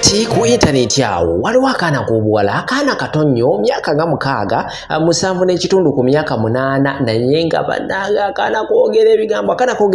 kati ku internet yawo waliwo akaana k'obuwala akaana katonnyo myaka nga 6 7 n'ekitundu ku myaka 8 naye nga bannanga akaana koogera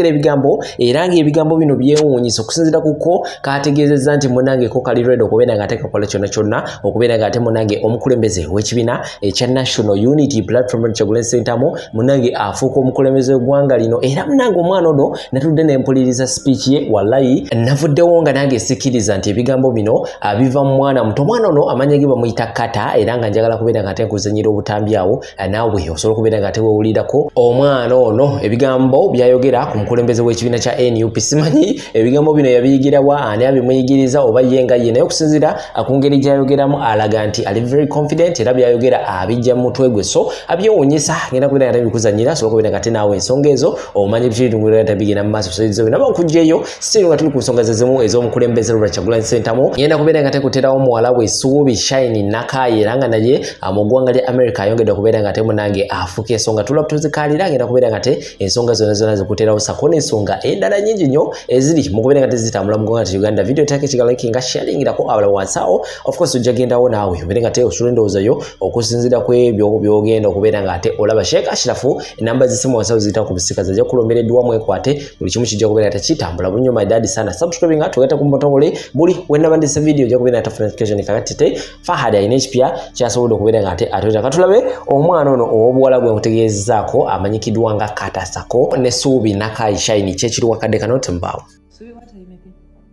ebigambo era ng'ebigambo bino byewuunyisa okusinziira kuko kategeezezza nti munnange ko kali ready okubeera nga tekakola kyonna okubeera nga ate munnange omukulembeze w'ekibiina ekya National Unity Platform Kyagulanyi Ssentamu munnange afuuka omukulembeze w'eggwanga lino era munnange omwana ono natudde n'empuliriza speech ye wallahi navuddewo nga nange sikiriza nti ebigambo bino abiva mu mwana muto. Omwana ono amanya ge bamuyita Kata era nga njagala kubeera nga ate kuzanyira obutambi awo naawe osobola okubeera nga ate weewulirako omwana ono ebigambo byayogera ku mukulembeze w'ekibiina kya NUP. Simanyi ebigambo bino yabiyigirawa ani abimuyigiriza oba ye nga ye naye okusinziira ku ngeri gy'ayogeramu alaga nti ali very confident era byayogera abijja mu mutwe gwe so abyewuunyisa ngenda kubeera nga tabikuzanyira osobola okubeera nga ate naawe ensonga ezo omanyi bitungulira tabigenda mu maaso so nabo nkujjeeyo still nga tuli ku nsonga zezimu ez'omukulembeze Robert Kyagulanyi Ssentamu ngenda kubeera nga tekuterawo muwala we Suubi Shine Nakayi era nga naye mu ggwanga lya America ayongedde okubeera nga ate munange afuuka ensonga tulabutuzikalira ngenda kubeera nga ate ensonga zonna zikuterawo sako n'ensonga endala nnyingi nnyo eziri mu kubeera nga tezitambula mu ggwanga lya Uganda. Video take kigalikinga sharingirako abala wansawo of course ojja gendawo naawe obeere nga ate osula endowoozayo okusinziira ku ebyo by'ogenda okubeera nga ate olaba Sheikh Ashrafu enamba zisimu wansawo ziyita ku bisikazi ajja kukulombereddwa mwekwate buli kimu kijja kubeera nga tekitambula bunnyo my dad sana subscribing tugenda ku mutongole buli wenna bandise video ojja kubeera nga tafuna notification kakati te Fahad ayina ekipya kyasobodde okubeera nga ate atota katulabe omwana ono ow'obuwala gwe nkutegeezaako amanyikiddwa nga Kata Sako ne Suubi Nakayi Shine kyekiri wakadde kano tembaawo. Suubi, what are you making?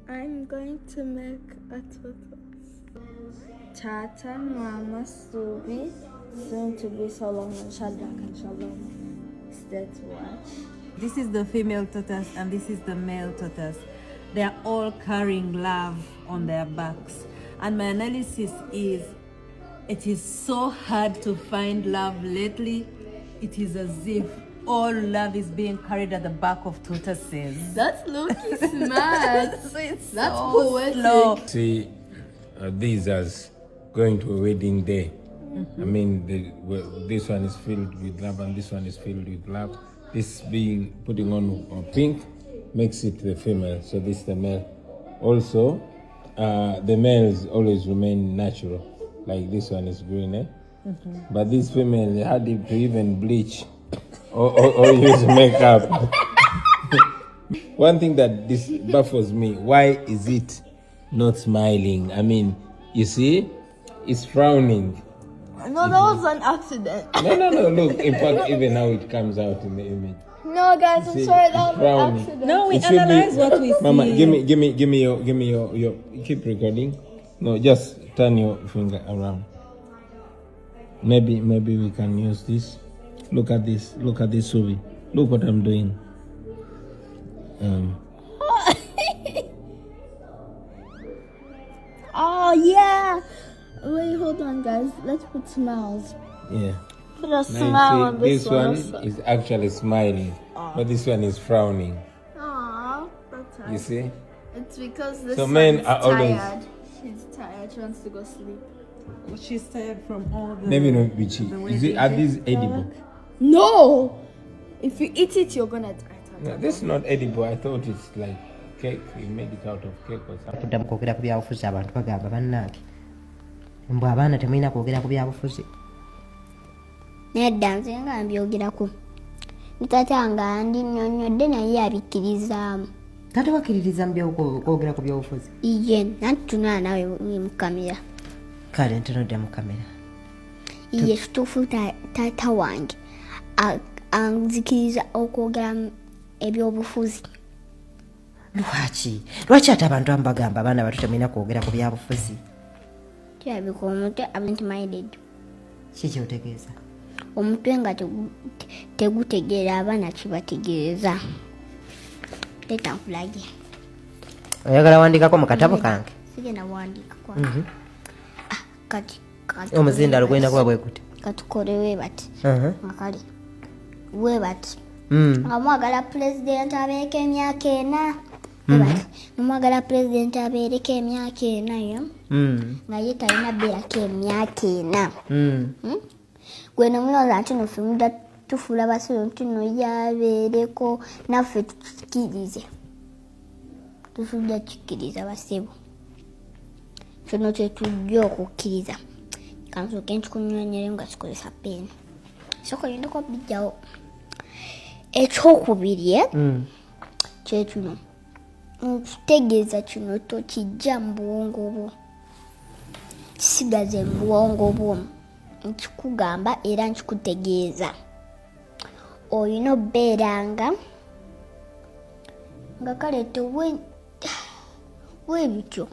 I'm going to make a turtle. Tata, Mama, Suubi, soon to be Solomon, Shadrach and Shalom. Is that what? This is the female tortoise and this is the male tortoise. They are all carrying love on their backs. And my analysis is, it is so hard to find love lately. It is as if all love is being carried at the back of tortoises. That's Loki smart. That's so poetic. slow. See these as going to a wedding day. I mean, this one is filled with love and this one is filled with love. This being putting on pink makes it the female, so this is the male. Also, the males always remain natural, like this one is green, eh? But this female had to even bleach or use makeup. One thing that this baffles me, why is it not smiling? I mean, you see, it's frowning. No, that was an accident. No, look, in fact, even how it comes out in the image. No, guys, I'm See, sorry, that was frowning. an accident. No, we It should analyze be- what we see. Mama, give me your keep recording. No, just turn your finger around. Maybe we can use this. Look at this, Suvi. Look what I'm doing. Oh, yeah. Wait, hold on, guys. Let's put smiles. Yeah. Put a Now smile you on see, this this one. one is actually smiling, but this one is frowning. Aww, that's You hard. see? It's because this So one men is are always- tired. She's tired. She wants to go sleep. She's tired from all the... Maybe not bitchy. Is it, are these edible? No! If you eat it, you're gonna die. No, this is not edible. I thought it's like cake. We made it out of cake or something. Tudda kwogera ku byabufuzi abantu bagamba bannange mbwe abaana temulina kwogera ku byabufuzi. Nedda nze nga mbyogerako ne taata nga ndinnyonnyodde naye abikirizaamu. Taata wakkiririza mu kwogera ku byobufuzi? Iye nanti tunula nawe mu kamera. Kale ntunudde mu kamera. Iye kituufu taata wange anzikiriza okwogera ebyobufuzi. Lwaki ate abantu abamu bagamba abaana bato temulina kwogera ku byabufuzi? Kirabika omutwe absent-minded. Kiki otegeeza? Omutwe nga tegutegeera abaana kibategeereza. Leeta nkulage. Oyagala wandiikako mu katabo kange? Sigenda wandiika kwa. Kati Omuzindaalo gwenda kuba bwe guti? katukole webati. Makali. Webati. Amwagala president abeereko emyaka 4. Webati. Nomwagala president abeereko emyaka 4 yo. Nga ye talina beerako emyaka 4. Gwe nomulowooza nti no ffe mudda tufuula basiro nti no yabeereko naffe tukikirize. Tufudde tukikiriza basebo. kino kyetujja okukkiriza kansooke nkikunnyonnyere nga kikozesa peeni soko yendako bijjawo ekyokubiri kyekino okitegeeza kino tokijja mu bwongo bwo kisigaze mu bwongo bwo nkikugamba era nkikutegeeza olina obeeranga nga kale webityo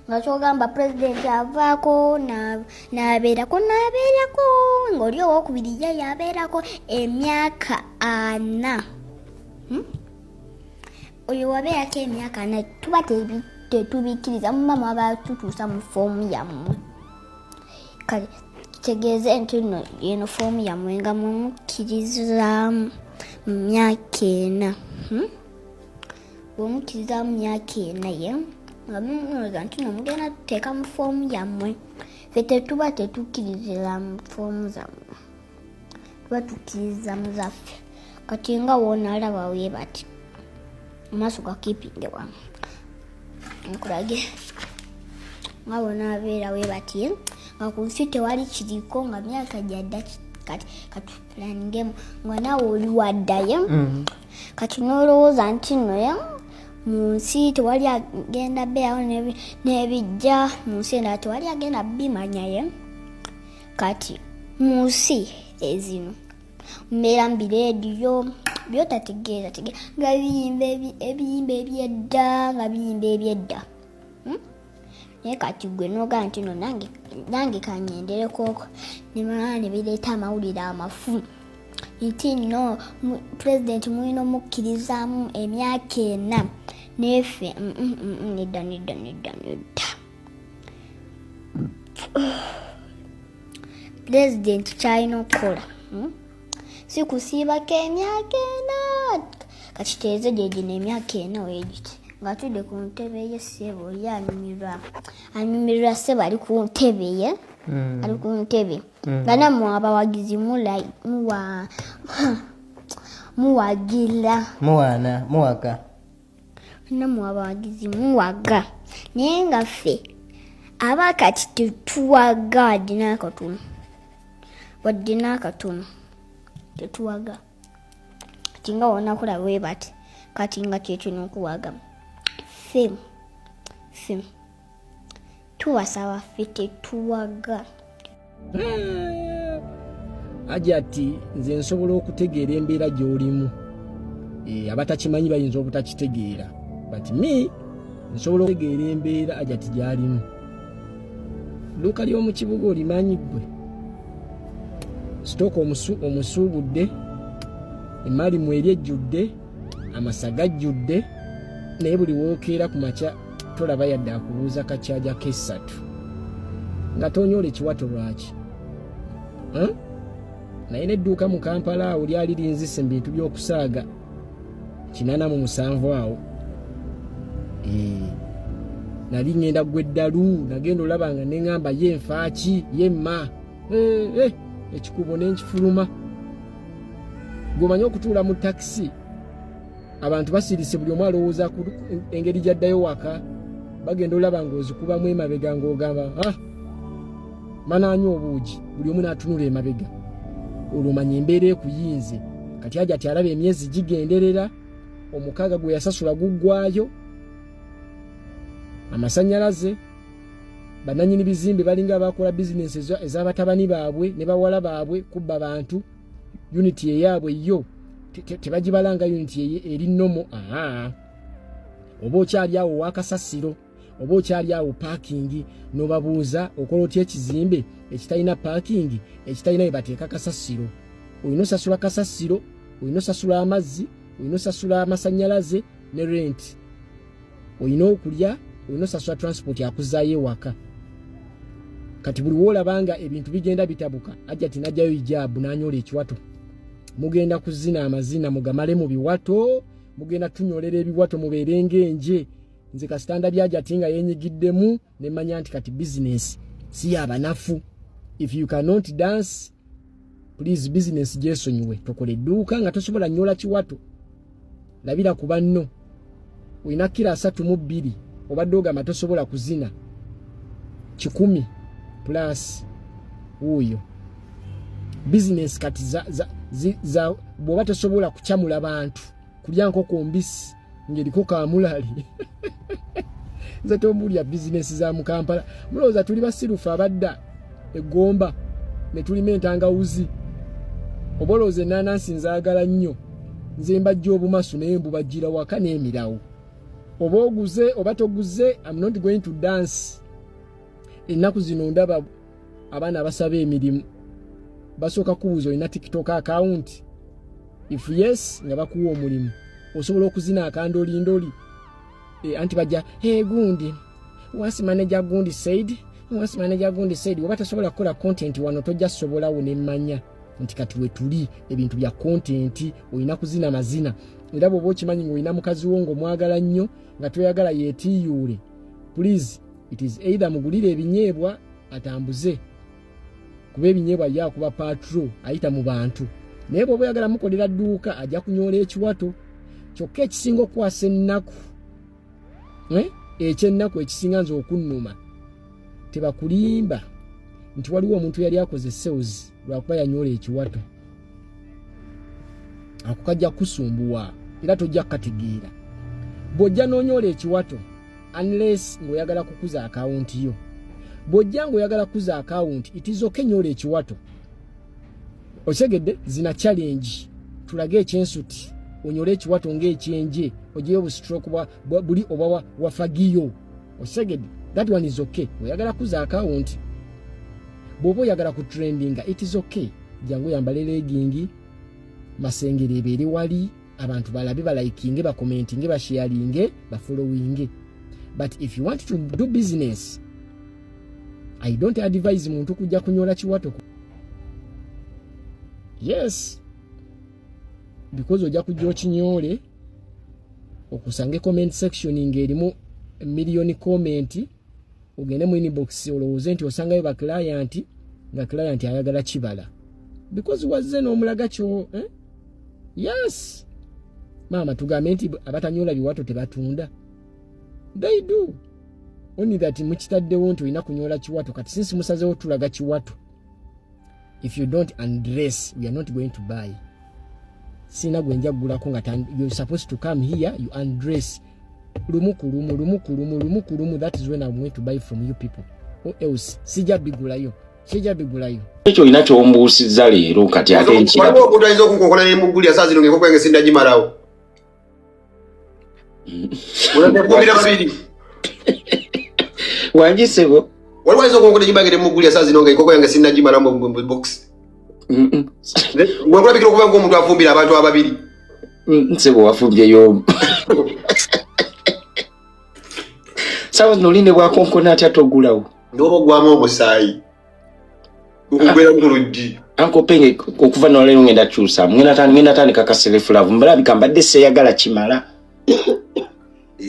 nga kyogamba pulezidenti avaako n'abeerako ng'oli owokubiri ye yabeerako emyaka 4 oyo wabeerako emyaka 4 tuba tetubikkiriza mumama abatutuusa mu foomu yammwe kale kitegeeze nti eno foomu yammwe nga mumukkirizaamu mu myaka 4 bwemukkirizamu myaka 4 ye nga mumuloza nti nomugenda tuteeka mu foomu yammwe ffe tetuba tetukkiriza mu foomu zammwe tuba tukkiriza mu zaffe kati nga woonalaba wee bati amaaso gakipinge wamu nkulage nga wonaabeera wee bati nga ku nsi tewali kiriko nga myaka gyadda kati katuplaningemu nga naawe oli waddayo kati n'olowooza nti noya mu nsi tewali agenda beerawo n'ebijja mu nsi endala tewali agenda bimanyaye kati mu nsi ezino mbeera mu bireediyo byotategeeza nga ebiyimba ebyedda nga biyimba ebyedda naye kati gwe nogaa nti no nange kanyenderekooko ne bireeta amawulire amafu nti no pulezidenti mulina omukkirizaamu emyaka 4 nefe nedda pulezidenti kyalina okukola si kusiibako emyaka 4 kakiteeze gyegino emyaka 4 wegiti ng'atudde ku ntebe ye ssebo oli anyumirwa ssebo ali ku ntebe ye ali ku ntebe nga nammwe abawagizi muwagira muwaga nammwe abawagizi muwaga naye nga ffe abakati tetuwaga wadde n'akatono tetuwaga kati nga wona kulaba bwe bati kati nga kyekino okuwaga ffe tuwasaba ffe tetuwaga Hajati nze nsobola okutegeera embeera gy'olimu abatakimanyi bayinza obutakitegeera but me nsobola okutegeera embeera Hajati gy'alimu dduuka ly'omu kibuga olimanyi ggwe sitooka omusuubudde emaali mweri ejjudde amasaga ajjudde naye buli wookeera ku makya tolaba yadde akubuuza kacyaja k'essatu nga tonyola ekiwato lwaki naye n'edduuka mu Kampala awo lyali linzise mu bintu by'okusaaga 87 awo nali ngenda ggwe eddalu nagenda olaba nga neŋŋamba ye nfaaki ye mma ekikubo n'enkifuluma gwomanyi okutuula mu takisi abantu basirise buli omu alowooza ku engeri gyaddayo waka bagenda olaba ng'ozikubamu emabega ng'ogamba manaanywa obuugi buli omu n'atunula emabega olwo manya embeera ekuyinze kati Hajati alaba emyezi gigenderera omukaaga gwe yasasula guggwayo amasannyalaze bannannyini bizimbe balinga abakola bizinesi ez'abatabani baabwe ne bawala baabwe kubba bantu unity eyaabwe yo tebagibalanga unity eri nnomo oba okyali awo wakasasiro oba okyali awo paakingi n'obabuuza okola otya ekizimbe ekitalina paakingi ekitalina we bateeka kasasiro olina osasula kasasiro olina osasula amazzi olina osasula amasannyalaze ne rent olina okulya olina osasula transport akuzaayo ewaka kati buli woolabanga ebintu bigenda bitabuka Hajati najjayo ijaabu n'anyola ekiwato mugenda kuzina amazina mugamale mu biwato mugenda tunyolera ebiwato mubeere ng'enje nze kasitanda bya Hajati nga yenyigiddemu ne manya nti kati business si yabanafu if you cannot dance please business gyesonyiwe tokola edduuka nga tosobola nyola kiwato labira ku banno olina kira 32 obadde ogamba tosobola kuzina 10 plus uyo business kati za bwoba tosobola kuchamula bantu kulya nkoko mbisi ngeriko kamulali zato mulya business za mu Kampala mulowooza tuli basirufu abadda egomba ne tulima entangawuzi obolooze nanansi nzaagala nnyo nze mbajja obumasu naye mbubajjira waka n'emirawo oba oguze oba toguze I'm not going to dance ennaku zino ndaba abaana basaba emirimu basooka kubuuza olina TikTok account if yes nga bakuwa omulimu osobola okuzina akandolindoli anti bajja gundi once manager gundi said oba tasobola kukola content wano tojja sobolawo nemmanya nti kati wetuli ebintu bya content olina kuzina mazina era bw'oba okimanyi ng'olina mukazi wo ng'omwagala nnyo nga toyagala yeetiiyuule please it is either mugulire ebinyeebwa atambuze kuba ebinyeebwa yakuba patrol ayita mu bantu naye bw'oba oyagala mukolera dduuka ajja kunyoola ekiwato kyokka ekisinga okukwasa ennaku ekyennaku ekisinga nze okunnuma tebakulimba nti waliwo omuntu yali akoze sales lwakuba yanyola ekiwato ako kajja kusumbuwa era tojja kukategeera bw'ojja n'onyola ekiwato unless ng'oyagala kukuza akawunti yo bw'ojja ng'oyagala kukuza akawunti it is okay nyola ekiwato osegedde zina challenge tulage ekyensuti onyole ekiwato ng'ekyenje ojeyo obustroke buli oba wafagiyo osegedde that one is okay oyagala kuza akawunti bw'oba oyagala ku trendinga it is okay jangu yambale legging masengere ebeere wali abantu balabe balaikinge bakomentinge basharinge bafollowinge but if you want to do business I don't advise muntu kujja kunyola kiwato yes because ojja kujja okinyole okusange comment section ng'erimu million comment ogende mu inbox olowooze nti osangayo ba client nga client ayagala kibala because wazze n'omulaga kyo yes mama tugambe nti abatanyola biwato tebatunda they do only that mukitaddewo nti olina kunyola kiwato kati since musazewo tulaga kiwato if you don't undress we are not going to buy sina gwenja gulako nga you're supposed to come here you undress lumu kulumu that is when I'm going to buy from you people or else sija bigulayo ekyo inacho ombuusiza leero kati ate enki waliwo okutayinza okunkokola n'emugulya saa zino ng'enkoko yange sindagimalawo unatekumira babiri wanjisebo waliwo ayinza okunkokola egibagire emugulya saa zino ng'enkoko yange sindagimalawo mu box wekulabikira okuba ng'omuntu afumbira abantu ababiri nsebo wafumbyeyo sawa noline bwakonkona atya togulawo ndoba ogwamu omusaayi ukugwera mukuluji anko penge okuva nolero ngenda kyusa ngenda tandika ka self love mbalabika mbadde seyagala kimala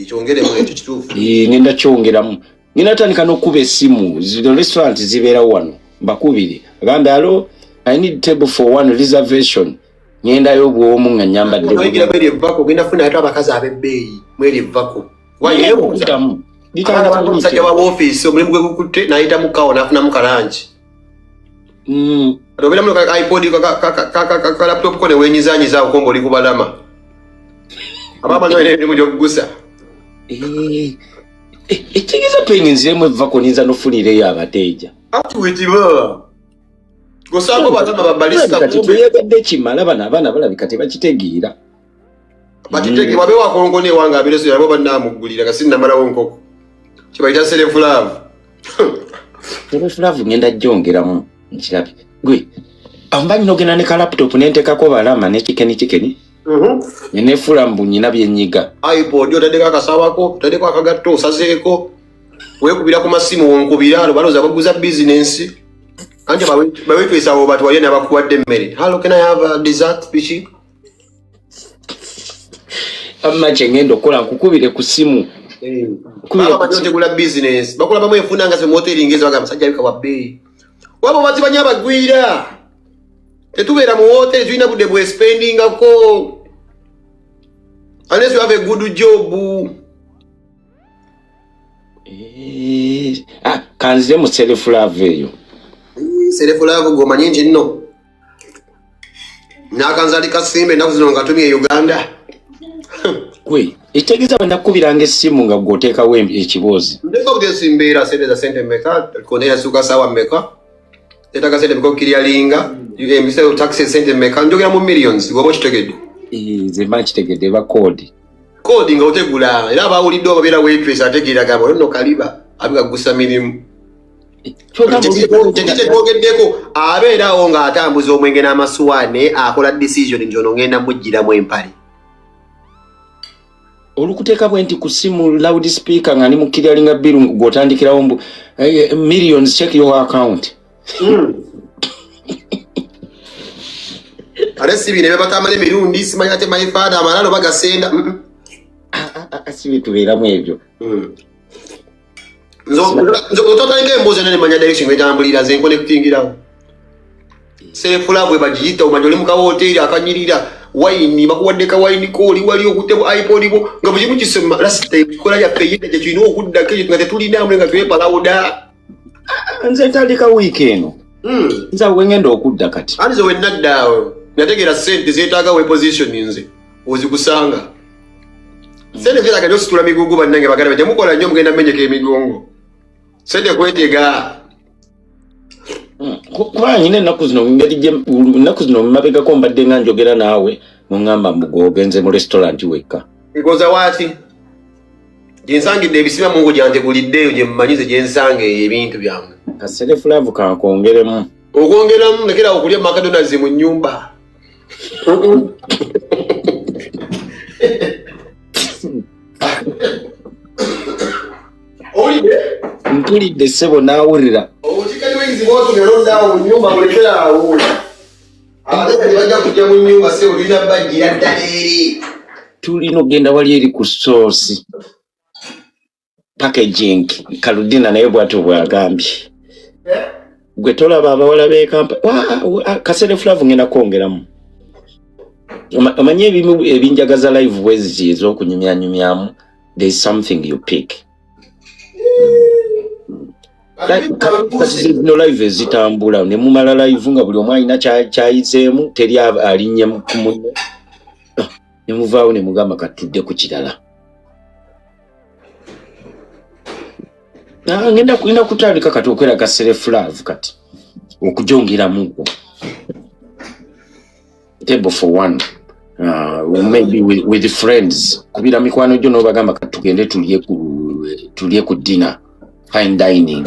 kyongere mu ekyo kituufu ngenda kyongeramu ngenda tandika n'okuba essimu zino restaurant zibeerawo wano mbakubire agambe alo I need table for one reservation ngendayo obwomu nga nyambadde oyigira mweri evako genda funa ate abakazi ab'ebbeeyi mweri evako wayeokutamu omusajja wa woofiisi omulimu gwe gukutte n'ayita mukawo n'afunamu kalangi obeera muno iPod ka laptop ko ne weenyizaanyiza okomba oli kubalama abamanyi olina emirimu gy'okugusa ekitegeeza pengi nziremu evako ninza n'ofulireyo abateeja atiwitiba gosako batama babalisika tuyegadde kimala bano abaana balabika tebakitegeera bakitegeera babe wakolongo newange abireso yabo bannamugulira nga sinnamalawo nkoko kibayita self love self love ngenda gyongeramu nkirabe gwe ambanyi nogenda ne ka laptop nentekako balama nekikeni nenefula mbu nyina byenyiga iPod otaddeko akasawako otaddeko akagatto osazeeko weekubira ku masimu wonkubira baloza baguza bizinensi anje bawetwesa abo batu walina bakuwadde emmere hello can I have a dessert pichi amma chengendo kola nkukubire ku simu kubira bategula business bakola bamwe efuna nga se moteri ngeze baga musajja bika wabbe wabo bazi banyaba gwira tetubeera mu hotel tuina budde bwe spending ako unless you have a good job kanzire mu self love eyo. Self love goma nyingi nno. Nakanzali kasimbe nakuzino ngatumye Uganda. Kwe, itegeza bwe nakubiranga essimu nga gwoteekawo ekiboozi. Ndeka kutesimbeera sente za sente meka, konera suka sawa meka. Tetaka sente meka kirialinga, emisero taxi sente meka, njogera mu millions, gobo kitegedde. Ze manchitegedde ba code. Code nga otegula, era abawulidde obabeera waitress ategeera gamba nno kaliba, abiga gusa mirimu. Tekitegeddeko abeerawo ng'atambuza omwenge n'amasuwaane akola decision njono ngenda mujjiramu empale. Olukuteeka bwenti ku simu loudspeaker nga ni mukiryalinga biru gw'otandikirawo millions, check your account. Ale sibi ne batamale mirundi simanya ate my father amalalo bagasenda. Sibi tubeeramu ebyo. Nzo ototandika embuuzi nene manya direction wetambulira ze connectingirawo. Self love bagiyita omanyole mu kawooteri akanyirira wine bakuwaddeka wine kooli wali okutebo iPod bo nga buzimu kisema last time kola ya peyida kye kino okudda kye nga tetulina mwe nga twepalawuda. Nze ntandika weekend. Nza wengenda okudda kati. Anzo wennaddaawo nategera sente zeetaaga we position nze ozikusanga. Sente ziraga nyo situla migugu bannange bagala temukola nnyo mugenda menyeka emigongo. Sente kwetega. Kuba nyine ennaku zino mumabegako mbadde nga njogera naawe muŋŋamba mbugogenze mu restaurant wekka. Egoza waati? Gyensangidde ebisiba mungu gyanteguliddeeyo gye mmumanyize gye nsanga ebintu byange. Self love kankongeremu. Okwongeramu lekera okulya McDonald's mu nnyumba. Mpulidde ssebo naawulira. Obutikali bw'enzibu otugerondawo mu nnyumba mulekera awo. Ate bajja kujja mu nnyumba se olina bajjira ddala eri. Tulina ogenda wali eri ku soosi. Packaging Kaludina naye bw'atyo bw'agambye. Gwe tolaba abawala b'e Kampala kaself love ngenda kwongeramu. Omanyi ebimu ebinjagaza live bweziti ez'okunyumyanyumyamu, there is something you pick. No live ezitambula ne mumala live nga buli omu alina kyayizeemu teri alinnye ku munne. Ne muvaawo ne mugamba katudde ku kirala. Ngenda kutandika kati okweraga self love kati okujongeramuko. Table for one. Maybe with friends. Kubira mikwano gyo n'obagamba kati tugende tulye ku dinner. Fine dining.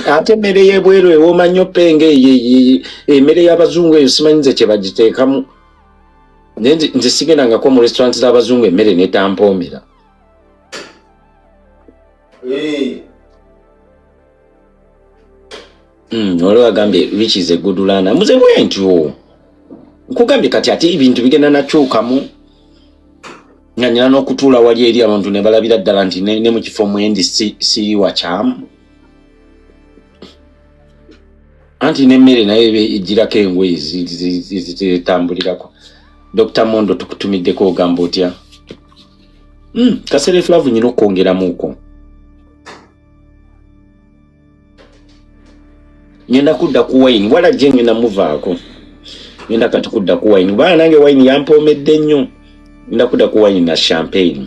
Ate emmere y'ebweru ewooma nnyo penge emmere y'abazungu eyo simanyize kye bagiteekamu. Nze sigendangako mu restaurant z'abazungu emmere netampoomera. Waliwo agambye which is a good learner. Muze bwentyo. Nkugambye kati ate ebintu bigenda nakyukamu. Nga nyina n'okutuula wali eri abantu ne balabira ddala nti ne mu kifo mwendi siri wakyamu. Anti n'emmere naye egirako engoye zitambulirako. Dr. Mondo tukutumiddeko ogamba otya? Self love nyina okwongeramuko. Ngenda kudda ku wine wala gye ngenda muvaako. Ngenda kati kudda ku wine. Bana nange wine yampoomedde nnyo. Ngenda kudda ku wine na champagne.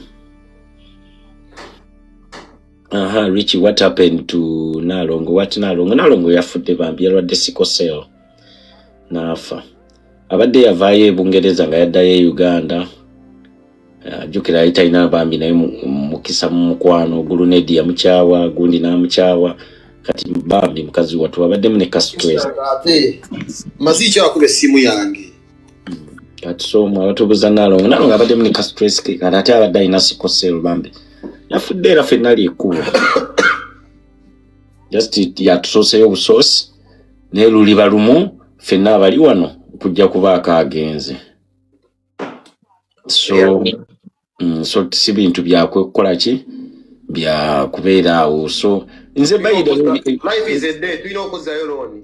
Richie, what happened to Nalongo? What Nalongo? Nalongo yafudde bambi yalwadde sickle cell. Nafa. Abadde yavaayo e Bungereza nga yaddayo e Uganda. Jjukira yali talina bambi naye mukisa mu mukwano. Gulunedi yamukyawa, gundi n'amukyawa. Kati bambi mukazi watu abaddemu ne ka stress. Mazicha akube essimu yange. Kati so mwabatubuza Nalongo abaddemu ne ka stress ke kati ate abadde alina sickle cell bambi. Yafudde era ffenna lyekkubo. Just yatusoseyo obusoosi naye luliba lumu ffenna abali wano kujja kubaako agenze. So si bintu byakwekola ki bya kubeera awo. So nze bayida life is a day tulina okuzayo looni.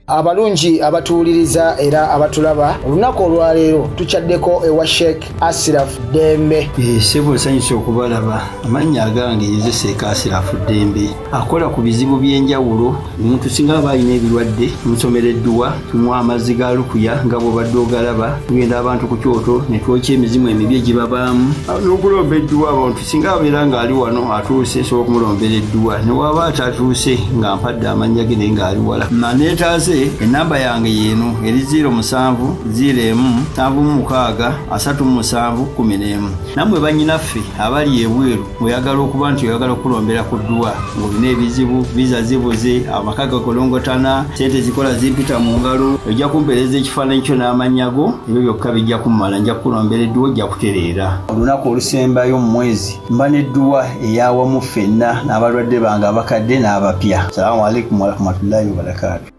Abalungi abatuwuliriza era abatulaba olunaku olwaleero tukyaddeko ewa Sheikh Ashraf Dembe. Sebo sanyusa okubalaba. Amannya agange Yeze Sheikh Ashraf Dembe akola ku bizibu by'enjawulo. Omuntu singa aba alina ebirwadde musomereddwa tumuwa amazzi ga lukuya nga bw'obadde ogalaba. Tugenda abantu ku kyoto ne twokya emizimu emibi egibabaamu n'okulomba edduwa. Abantu singa abeera ng'ali wano atuuse sobola okumulombera edduwa, ne waba atatuuse nga mpadde amannya ge naye ng'ali wala. Neetaase enamba yange yeeno eri 0701763711. Nammwe bannyinaffe abali ebweru oyagala okuba nti oyagala okulombera ku dduwa ng'olina ebizibu viza zibuze amaka gakolongotana sente zikola zimpita mu ngalo ojja kumpeereza ekifaananyi kyo n'amannya go ebyo byokka bijja kummala nja kukulombera edduwa ojja kutereera. Olunaku olusembayo mu mwezi mba n'edduwa eyawamu ffenna n'abalwadde bange abakadde n'abapya. Salaamu alaikum warahmatullahi wabarakatuh.